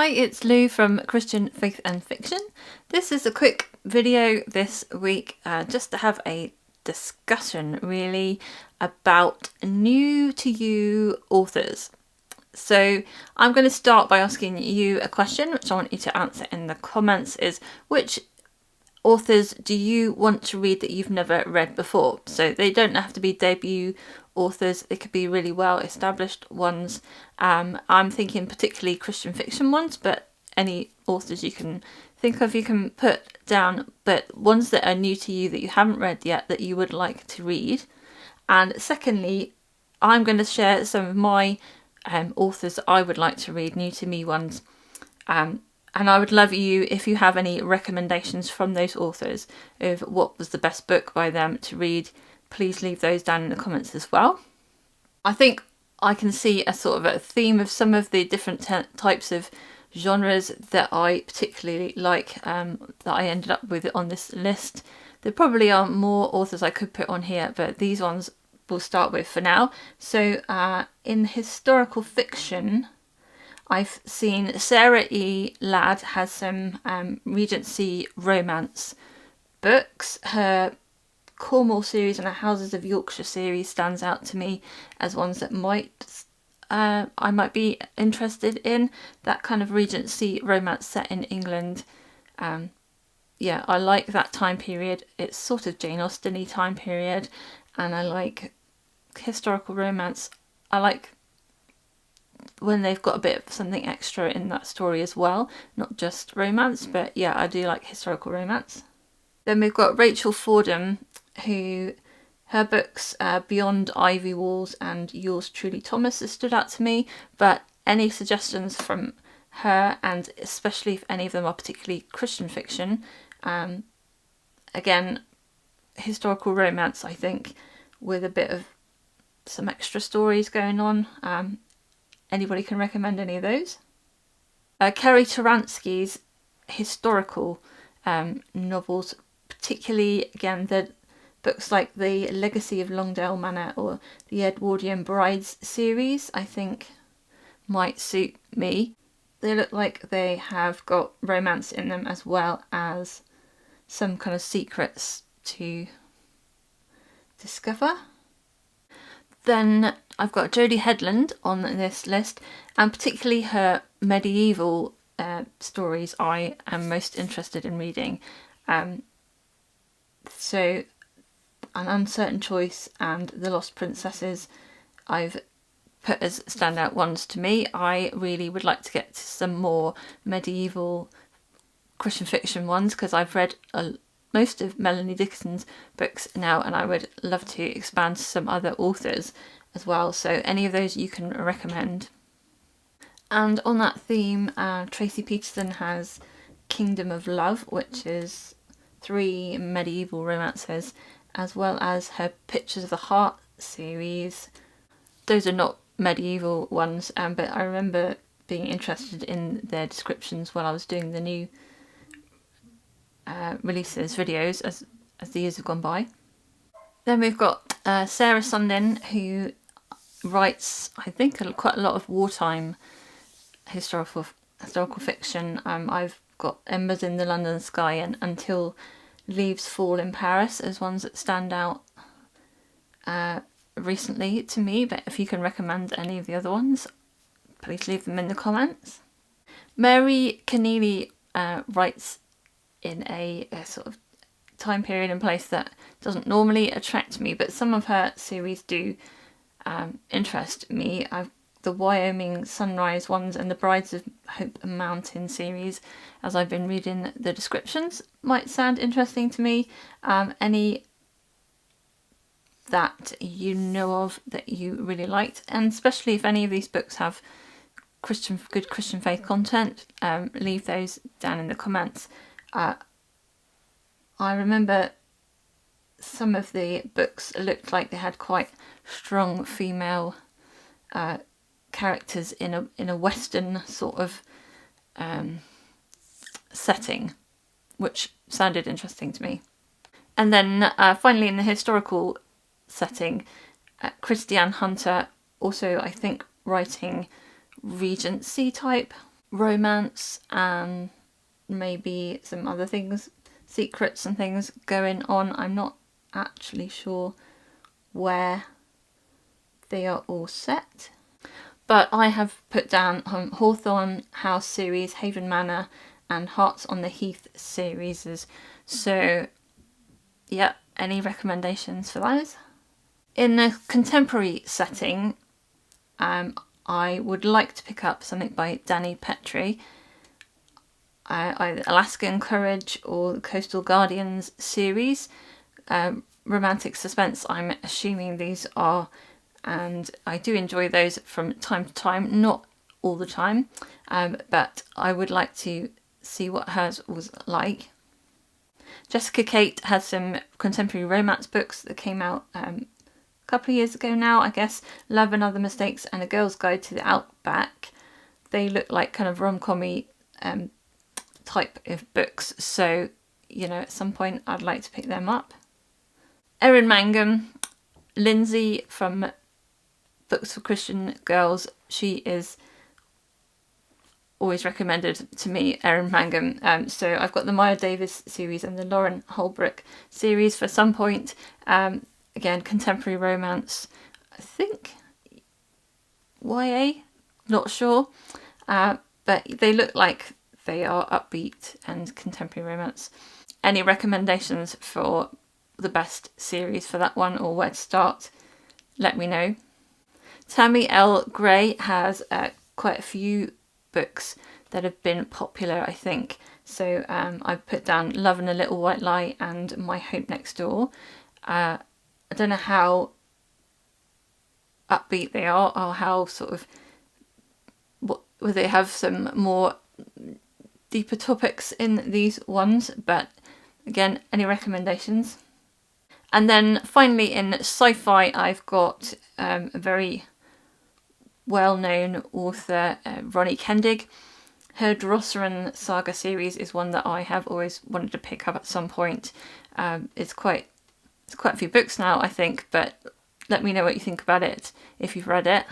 Hi, it's Lou from Christian Faith and Fiction. This is a quick video this week just to have a discussion really about new to you authors. So I'm going to start by asking you a question which I want you to answer in the comments, is which authors do you want to read that you've never read before? So they don't have to be debut authors, they could be really well established ones. I'm thinking particularly Christian fiction ones, but any authors you can think of you can put down, but ones that are new to you that you haven't read yet that you would like to read. And secondly, I'm going to share some of my authors that I would like to read, new to me ones. And I would love you if you have any recommendations from those authors of what was the best book by them to read. Please leave those down in the comments as well. I think I can see a sort of a theme of some of the different types of genres that I particularly like, that I ended up with on this list. There probably are more authors I could put on here, but these ones we'll start with for now. So in historical fiction, I've seen Sarah E. Ladd has some Regency romance books. Her Cornwall series and her Houses of Yorkshire series stands out to me as ones that I might be interested in. That kind of Regency romance set in England. Yeah, I like that time period. It's sort of Jane Austen-y time period, and I like historical romance. I like when they've got a bit of something extra in that story as well, not just romance, but yeah, I do like historical romance. Then we've got Rachel Fordham, who her books Beyond Ivy Walls and Yours Truly Thomas has stood out to me, but any suggestions from her, and especially if any of them are particularly Christian fiction, again, historical romance, I think, with a bit of some extra stories going on. Anybody can recommend any of those. Carrie Turansky's historical novels, particularly, again, the books like The Legacy of Longdale Manor or the Edwardian Brides series, I think might suit me. They look like they have got romance in them as well as some kind of secrets to discover. Then I've got Jody Hedlund on this list, and particularly her medieval stories I am most interested in reading. So An Uncertain Choice and The Lost Princesses I've put as standout ones to me. I really would like to get to some more medieval Christian fiction ones, because I've read most of Melanie Dickinson's books now, and I would love to expand to some other authors as well. So any of those you can recommend. And on that theme, Tracie Peterson has Kingdom of Love, which is 3 medieval romances, as well as her Pictures of the Heart series. Those are not medieval ones, but I remember being interested in their descriptions while I was doing the new releases videos as the years have gone by. Then we've got Sarah Sundin, who writes, I think, quite a lot of wartime historical fiction. I've got Embers in the London Sky and Until Leaves Fall in Paris as ones that stand out recently to me, but if you can recommend any of the other ones, please leave them in the comments. Mary Connealy writes in a sort of time period and place that doesn't normally attract me, but some of her series do interest me. The Wyoming Sunrise ones and the Brides of Hope Mountain series, as I've been reading the descriptions, might sound interesting to me. Any that you know of that you really liked, and especially if any of these books have good Christian faith content, leave those down in the comments. I remember some of the books looked like they had quite strong female characters in a Western sort of setting, which sounded interesting to me. And then finally, in the historical setting, Kristi-Ann Hunter, also I think writing Regency type romance and maybe some other things, secrets and things going on. I'm not actually sure where they are all set, but I have put down Hawthorne House series, Haven Manor and Hearts on the Heath series. So yeah, any recommendations for those? In a contemporary setting, I would like to pick up something by Dani Pettrey, either Alaskan Courage or the Coastal Guardians series. Romantic suspense, I'm assuming these are, and I do enjoy those from time to time, not all the time, but I would like to see what hers was like. Jessica Kate has some contemporary romance books that came out a couple of years ago now, I guess. Love and Other Mistakes and A Girl's Guide to the Outback. They look like kind of rom-com-y type of books, so you know, at some point I'd like to pick them up. Erynn Mangum, Lindsay from Books for Christian Girls. She is always recommended to me, Erynn Mangum. So I've got the Maya Davis series and the Lauren Holbrook series for some point. Again, contemporary romance, I think YA, not sure, but they look like they are upbeat and contemporary romance. Any recommendations for the best series for that one or where to start? Let me know. Tammy L Gray has quite a few books that have been popular, I think. So I put down Love and a Little White Lie and My Hope Next Door. I don't know how upbeat they are or how sort of whether they have some more deeper topics in these ones, but again, any recommendations? And then finally in sci-fi, I've got a very well-known author, Ronie Kendig. Her Drossaran Saga series is one that I have always wanted to pick up at some point. It's quite a few books now, I think, but let me know what you think about it if you've read it.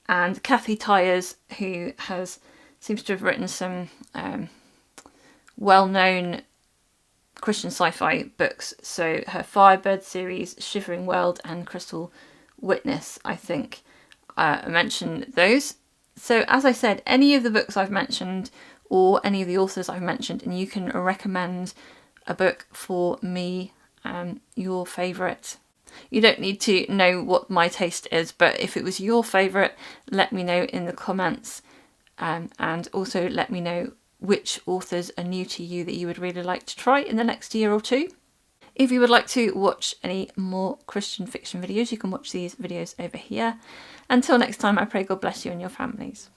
And Kathy Tyers, who seems to have written some well-known Christian sci-fi books. So her Firebird series, Shivering World and Crystal Witness, I think I mentioned those. So as I said, any of the books I've mentioned or any of the authors I've mentioned, and you can recommend a book for me, your favourite. You don't need to know what my taste is, but if it was your favourite, let me know in the comments, and also let me know which authors are new to you that you would really like to try in the next year or two. If you would like to watch any more Christian fiction videos, you can watch these videos over here. Until next time, I pray God bless you and your families.